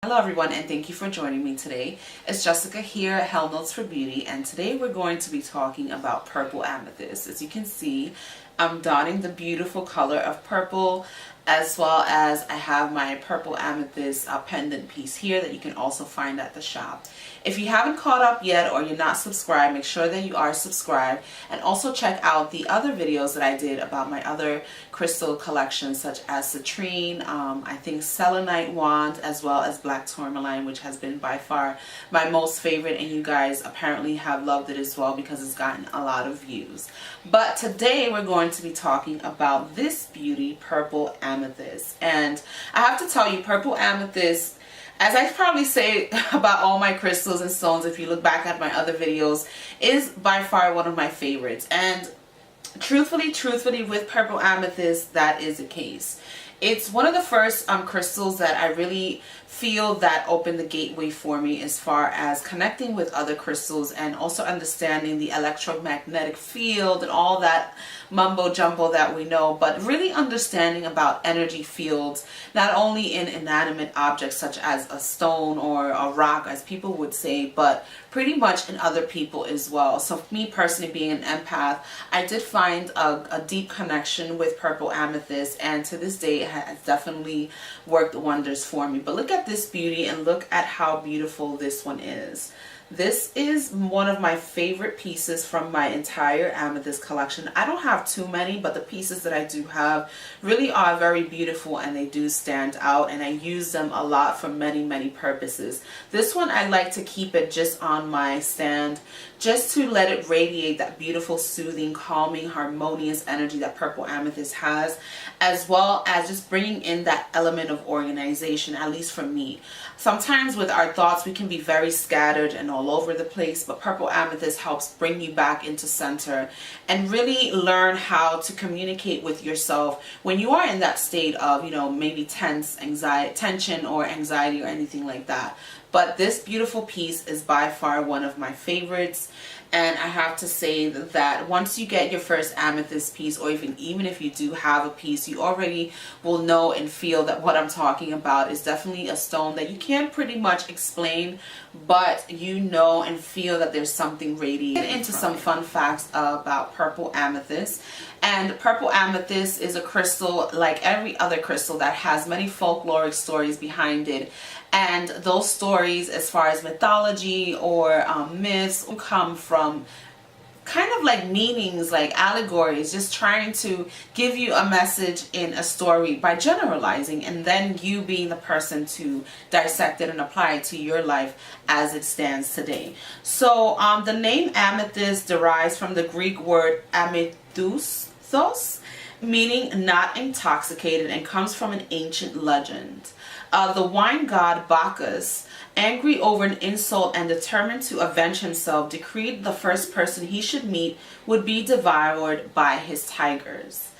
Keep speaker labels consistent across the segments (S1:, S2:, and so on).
S1: Hello everyone, and thank you for joining me today. It's Jessica here at Hell Notes for Beauty, and today we're going to be talking about purple amethyst. As you can see, I'm donning the beautiful color of purple, as well as I have my purple amethyst pendant piece here that you can also find at the shop. If you haven't caught up yet or you're not subscribed, make sure that you are subscribed, and also check out the other videos that I did about my other crystal collections such as citrine, I think selenite wand, as well as black tourmaline, which has been by far my most favorite, and you guys apparently have loved it as well because it's gotten a lot of views. But today we're going to be talking about this beauty, purple amethyst. And I have to tell you, purple amethyst, as I probably say about all my crystals and stones, if you look back at my other videos, is by far one of my favorites. And truthfully, with purple amethyst, that is the case. It's one of the first crystals that I really feel that opened the gateway for me as far as connecting with other crystals and also understanding the electromagnetic field and all that mumbo jumbo that we know, but really understanding about energy fields, not only in inanimate objects such as a stone or a rock, as people would say, but pretty much in other people as well. So for me personally, being an empath, I did find a deep connection with purple amethyst, and to this day it has definitely worked wonders for me. But look at this beauty and look at how beautiful this one is. This is one of my favorite pieces from my entire amethyst collection. I don't have too many, but the pieces that I do have really are very beautiful and they do stand out, and I use them a lot for many purposes. This one, I like to keep it just on my stand, just to let it radiate that beautiful, soothing, calming, harmonious energy that purple amethyst has, as well as just bringing in that element of organization, at least for me. Sometimes with our thoughts, we can be very scattered and all over the place, but purple amethyst helps bring you back into center and really learn how to communicate with yourself when you are in that state of, maybe tension or anxiety or anything like that. But this beautiful piece is by far one of my favorites. And I have to say that once you get your first amethyst piece, or even if you do have a piece, you already will know and feel that what I'm talking about is definitely a stone that you can't pretty much explain, but you know and feel that there's something radiating. Get into some fun facts about purple amethyst. And purple amethyst is a crystal like every other crystal that has many folkloric stories behind it. And those stories, as far as mythology or myths, come from kind of like meanings, like allegories, just trying to give you a message in a story by generalizing, and then you being the person to dissect it and apply it to your life as it stands today. So the name amethyst derives from the Greek word amethystos, meaning not intoxicated, and comes from an ancient legend. The wine god Bacchus, angry over an insult and determined to avenge himself, decreed the first person he should meet would be devoured by his tigers.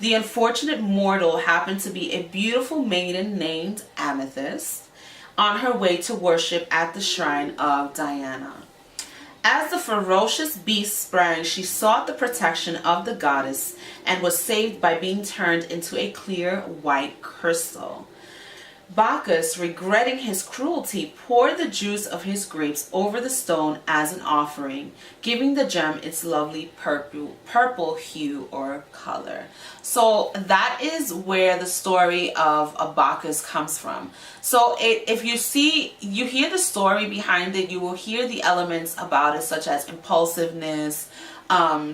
S1: The unfortunate mortal happened to be a beautiful maiden named Amethyst on her way to worship at the shrine of Diana. As the ferocious beast sprang, she sought the protection of the goddess and was saved by being turned into a clear white crystal. Bacchus, regretting his cruelty, poured the juice of his grapes over the stone as an offering, giving the gem its lovely purple hue or color. So that is where the story of Bacchus comes from. So if you hear the story behind it, you will hear the elements about it, such as impulsiveness,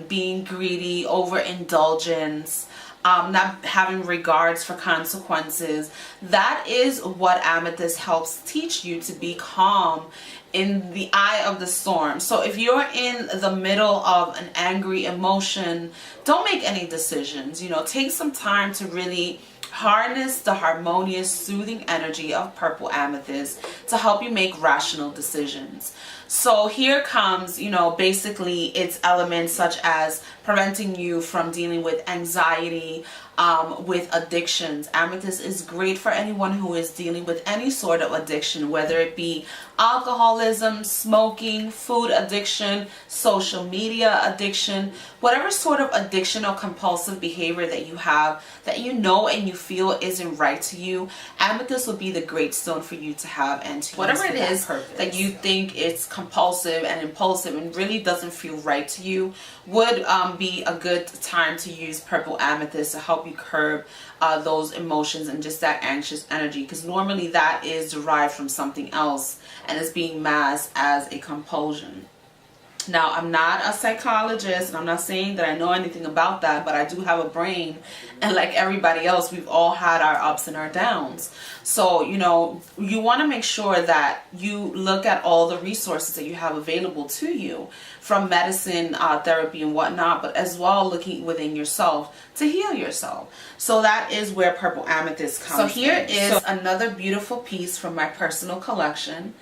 S1: being greedy, overindulgence, not having regards for consequences. That is what amethyst helps teach you, to be calm in the eye of the storm. So if you're in the middle of an angry emotion, don't make any decisions. Take some time to really harness the harmonious, soothing energy of purple amethyst to help you make rational decisions. So here comes, basically its elements such as preventing you from dealing with anxiety, with addictions. Amethyst is great for anyone who is dealing with any sort of addiction, whether it be alcoholism, smoking, food addiction, social media addiction, whatever sort of addiction or compulsive behavior that you have that you know and you feel isn't right to you. Amethyst will be the great stone for you to have and to whatever it is that you think it's compulsive and impulsive and really doesn't feel right to you, would be a good time to use purple amethyst to help you curb those emotions and just that anxious energy, because normally that is derived from something else and is being masked as a compulsion. Now, I'm not a psychologist, and I'm not saying that I know anything about that, but I do have a brain, and like everybody else, we've all had our ups and our downs. So, you know, you want to make sure that you look at all the resources that you have available to you, from medicine, therapy, and whatnot, but as well looking within yourself to heal yourself. So that is where purple amethyst comes in. So here is another beautiful piece from my personal collection.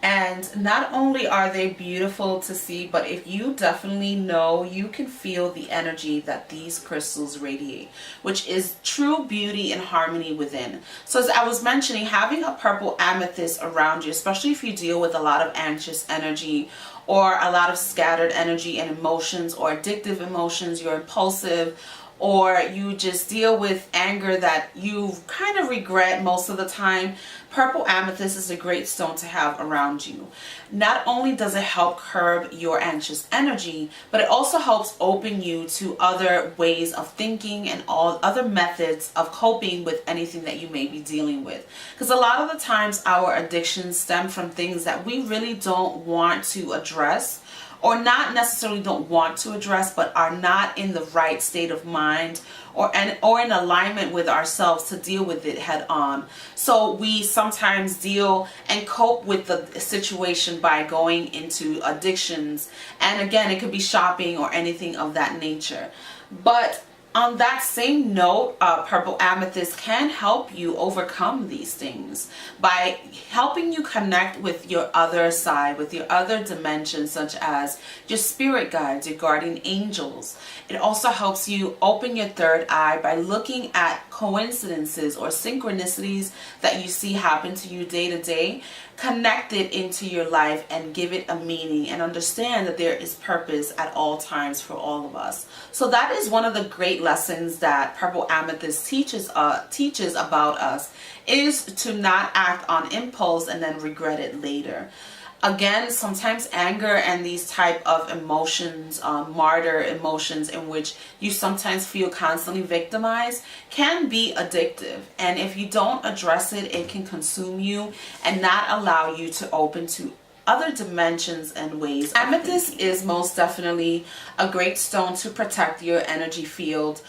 S1: And not only are they beautiful to see, but if you definitely know, you can feel the energy that these crystals radiate, which is true beauty and harmony within. So as I was mentioning, having a purple amethyst around you, especially if you deal with a lot of anxious energy or a lot of scattered energy and emotions or addictive emotions, you're impulsive, or you just deal with anger that you kind of regret most of the time, purple amethyst is a great stone to have around you. Not only does it help curb your anxious energy, but it also helps open you to other ways of thinking and all other methods of coping with anything that you may be dealing with. Because a lot of the times our addictions stem from things that we really don't want to address, or not necessarily don't want to address, but are not in the right state of mind or in alignment with ourselves to deal with it head on. So we sometimes deal and cope with the situation by going into addictions. And again, it could be shopping or anything of that nature. But on that same note, purple amethyst can help you overcome these things by helping you connect with your other side, with your other dimensions, such as your spirit guides, your guardian angels. It also helps you open your third eye by looking at coincidences or synchronicities that you see happen to you day to day. Connect it into your life and give it a meaning, and understand that there is purpose at all times for all of us. So that is one of the great lessons that purple amethyst teaches about us, is to not act on impulse and then regret it later. Again, sometimes anger and these type of emotions, martyr emotions in which you sometimes feel constantly victimized, can be addictive. And if you don't address it, it can consume you and not allow you to open to other dimensions and ways. Amethyst is most definitely a great stone to protect your energy field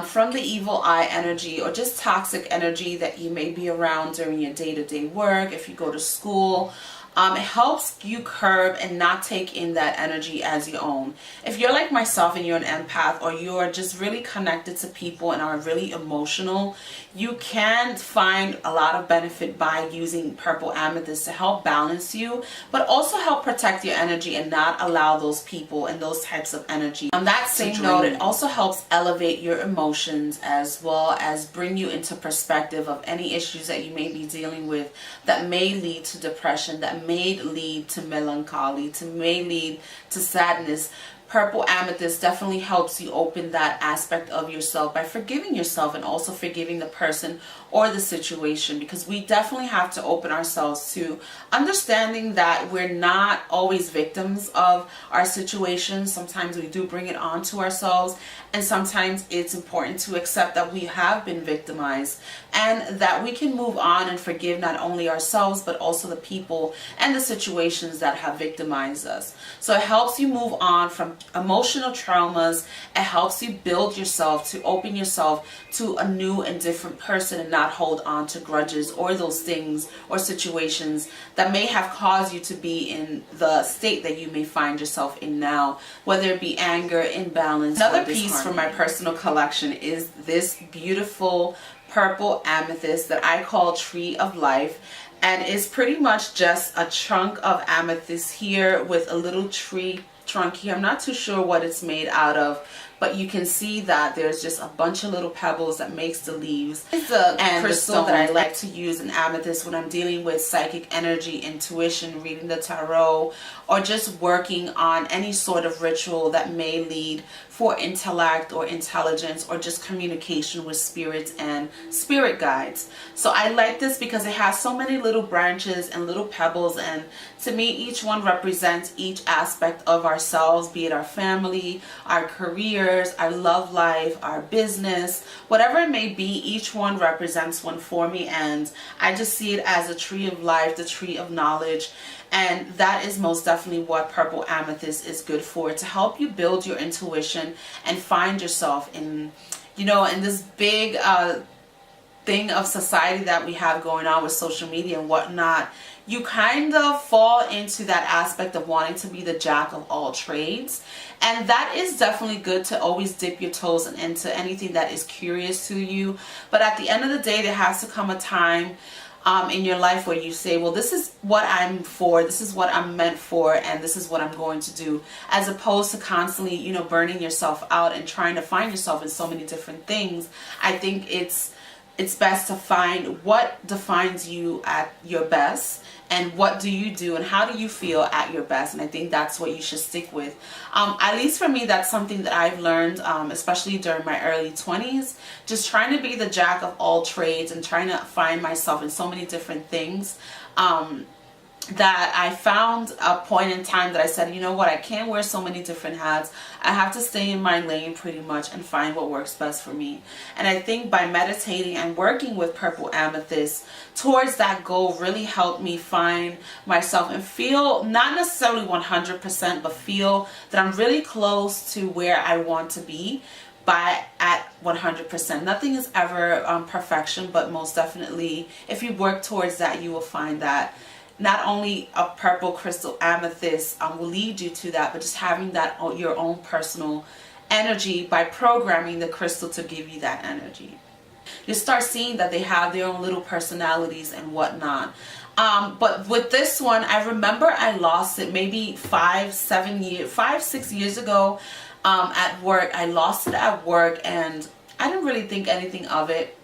S1: from the evil eye energy or just toxic energy that you may be around during your day-to-day work, if you go to school. It helps you curb and not take in that energy as your own. If you're like myself and you're an empath, or you're just really connected to people and are really emotional, you can find a lot of benefit by using purple amethyst to help balance you, but also help protect your energy and not allow those people and those types of energy. On that same note, it also helps elevate your emotions as well as bring you into perspective of any issues that you may be dealing with that may lead to depression, that may lead to melancholy, may lead to sadness. Purple amethyst definitely helps you open that aspect of yourself by forgiving yourself and also forgiving the person or the situation, because we definitely have to open ourselves to understanding that we're not always victims of our situations. Sometimes we do bring it on to ourselves, and sometimes it's important to accept that we have been victimized and that we can move on and forgive not only ourselves but also the people and the situations that have victimized us. So it helps you move on from emotional traumas. It helps you build yourself to open yourself to a new and different person and not hold on to grudges or those things or situations that may have caused you to be in the state that you may find yourself in now, whether it be anger, imbalance. Another piece from my personal collection is this beautiful purple amethyst that I call Tree of Life. And it's pretty much just a chunk of amethyst here with a little tree trunk here. I'm not too sure what it's made out of, but you can see that there's just a bunch of little pebbles that makes the leaves. It's a crystal that I like to use in amethyst when I'm dealing with psychic energy, intuition, reading the tarot, or just working on any sort of ritual that may lead for intellect or intelligence or just communication with spirits and spirit guides. So I like this because it has so many little branches and little pebbles, and to me each one represents each aspect of ourselves, be it our family, our careers, our love life, our business, whatever it may be. Each one represents one for me, and I just see it as a tree of life, the tree of knowledge. And that is most definitely what purple amethyst is good for, to help you build your intuition and find yourself in, you know, in this big thing of society that we have going on with social media and whatnot. You kind of fall into that aspect of wanting to be the jack of all trades, and that is definitely good to always dip your toes into anything that is curious to you. But at the end of the day, there has to come a time in your life where you say, well, this is what I'm for, this is what I'm meant for, and this is what I'm going to do, as opposed to constantly, you know, burning yourself out and trying to find yourself in so many different things. I think it's best to find what defines you at your best, and what do you do and how do you feel at your best. And I think that's what you should stick with. At least for me, that's something that I've learned, especially during my early 20s, just trying to be the jack of all trades and trying to find myself in so many different things. That I found a point in time that I said, you know what, I can't wear so many different hats. I have to stay in my lane pretty much and find what works best for me. And I think by meditating and working with purple amethyst towards that goal really helped me find myself and feel, not necessarily 100%, but feel that I'm really close to where I want to be at 100%. Nothing is ever perfection, but most definitely if you work towards that, you will find that not only a purple crystal amethyst will lead you to that, but just having that your own personal energy by programming the crystal to give you that energy. You start seeing that they have their own little personalities and whatnot. But with this one, I remember I lost it maybe 5-6 years ago at work. I lost it at work and I didn't really think anything of it.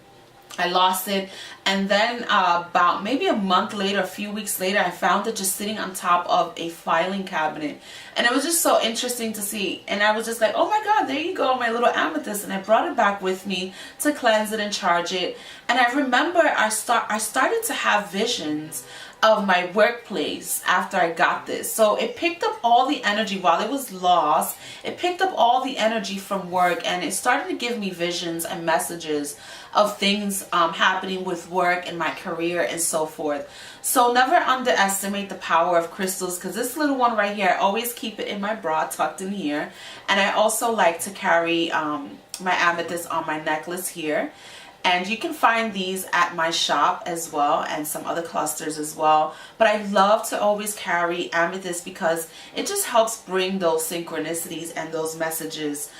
S1: I lost it, and then about maybe a month later, a few weeks later, I found it just sitting on top of a filing cabinet, and it was just so interesting to see. And I was just like, oh my god, there you go, my little amethyst. And I brought it back with me to cleanse it and charge it. And I remember I started to have visions of my workplace after I got this. So it picked up all the energy while it was lost. It picked up all the energy from work, and it started to give me visions and messages of things happening with work and my career and so forth. So never underestimate the power of crystals, because this little one right here, I always keep it in my bra tucked in here. And I also like to carry my amethyst on my necklace here. And you can find these at my shop as well, and some other clusters as well. But I love to always carry amethyst because it just helps bring those synchronicities and those messages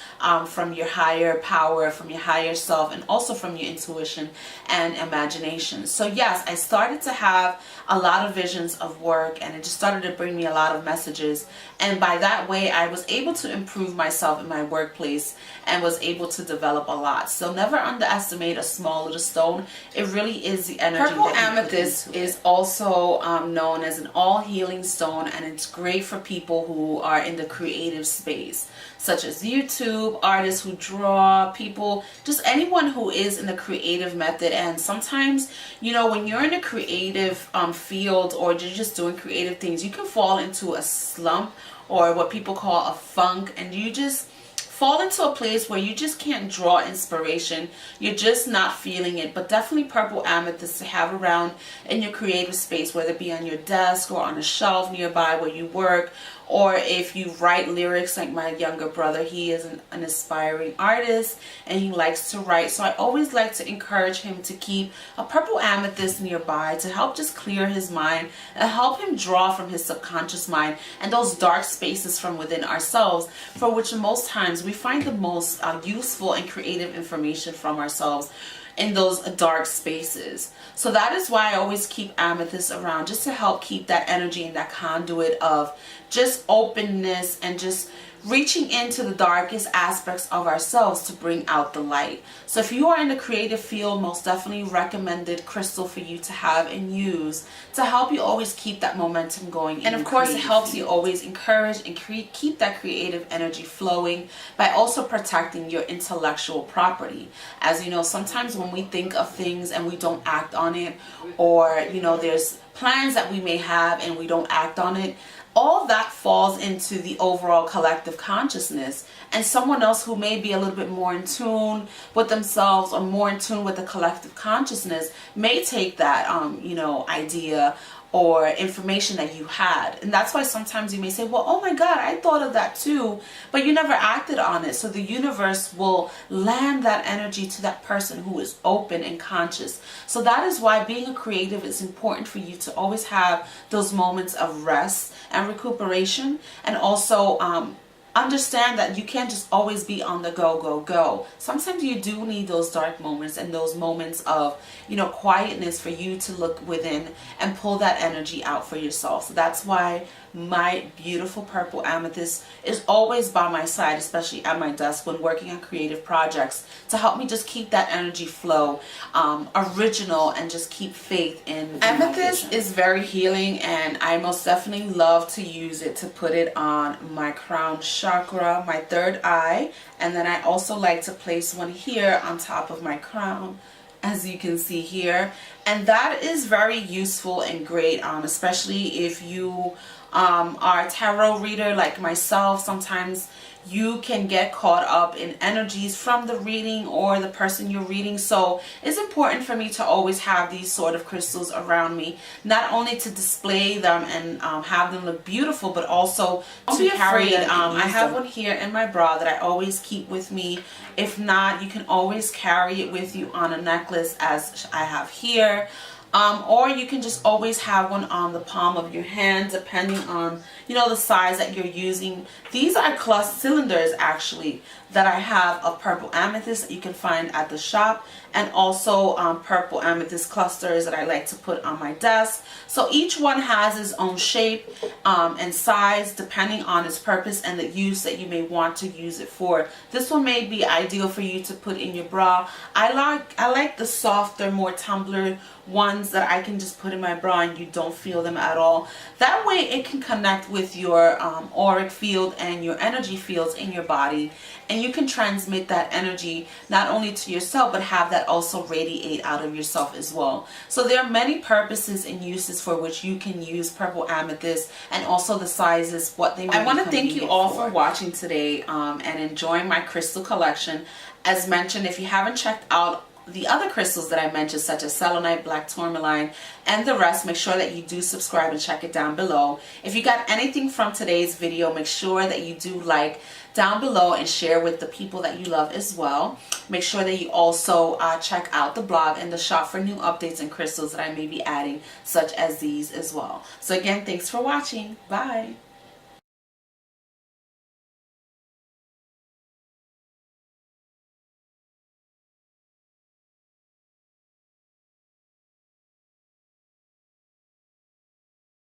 S1: from your higher power, from your higher self, and also from your intuition and imagination. So yes, I started to have a lot of visions of work, and it just started to bring me a lot of messages. And by that way, I was able to improve myself in my workplace and was able to develop a lot. So never underestimate a small little stone. It really is the energy. Purple amethyst is also known as an all healing stone, and it's great for people who are in the creative space, such as YouTube, artists who draw, people, just anyone who is in the creative method. And sometimes, you know, when you're in a creative field, or you're just doing creative things, you can fall into a slump, or what people call a funk, and you just fall into a place where you just can't draw inspiration. You're just not feeling it. But definitely purple amethyst to have around in your creative space, whether it be on your desk or on a shelf nearby where you work, or if you write lyrics like my younger brother. He is an aspiring artist and he likes to write, so I always like to encourage him to keep a purple amethyst nearby to help just clear his mind and help him draw from his subconscious mind and those dark spaces from within ourselves, for which most times we find the most useful and creative information from ourselves. in those dark spaces. So that is why I always keep amethyst around, just to help keep that energy and that conduit of just openness and just reaching into the darkest aspects of ourselves to bring out the light. So if you are in the creative field, most definitely recommended crystal for you to have and use to help you always keep that momentum going. And of course, it helps you always encourage and keep that creative energy flowing by also protecting your intellectual property. As you know, sometimes when we think of things and we don't act on it, or there's plans that we may have and we don't act on it, all that falls into the overall collective consciousness, and someone else who may be a little bit more in tune with themselves or more in tune with the collective consciousness may take that idea or information that you had. And that's why sometimes you may say, well, oh my God, I thought of that too, but you never acted on it. So the universe will land that energy to that person who is open and conscious. So that is why being a creative is important for you to always have those moments of rest and recuperation, and also understand that you can't just always be on the go. Sometimes you do need those dark moments and those moments of quietness for you to look within and pull that energy out for yourself. So that's why my beautiful purple amethyst is always by my side, especially at my desk when working on creative projects, to help me just keep that energy flow original and just keep faith in amethyst. Is very healing, and I most definitely love to use it to put it on my crown chakra, my third eye, and then I also like to place one here on top of my crown, as you can see here. And that is very useful and great, especially if you are a tarot reader like myself. Sometimes you can get caught up in energies from the reading or the person you're reading. So it's important for me to always have these sort of crystals around me, not only to display them and have them look beautiful, but also to carry them. I have one here in my bra that I always keep with me. If not, you can always carry it with you on a necklace, as I have here. Or you can just always have one on the palm of your hand, depending on the size that you're using. These are cylinders actually that I have of purple amethyst that you can find at the shop, and also purple amethyst clusters that I like to put on my desk. So each one has its own shape and size depending on its purpose and the use that you may want to use it for. This one may be ideal for you to put in your bra. I like the softer, more tumbler ones that I can just put in my bra and you don't feel them at all. That way it can connect with your auric field and your energy fields in your body, and you can transmit that energy not only to yourself, but have that also radiate out of yourself as well. So there are many purposes and uses for which you can use purple amethyst, and also the sizes, what they I want to thank you all for watching today and enjoying my crystal collection. As mentioned, if you haven't checked out the other crystals that I mentioned, such as selenite, black tourmaline, and the rest, make sure that you do subscribe and check it down below. If you got anything from today's video, make sure that you do like down below and share with the people that you love as well. Make sure that you also check out the blog and the shop for new updates and crystals that I may be adding, such as these as well. So again, thanks for watching. Bye.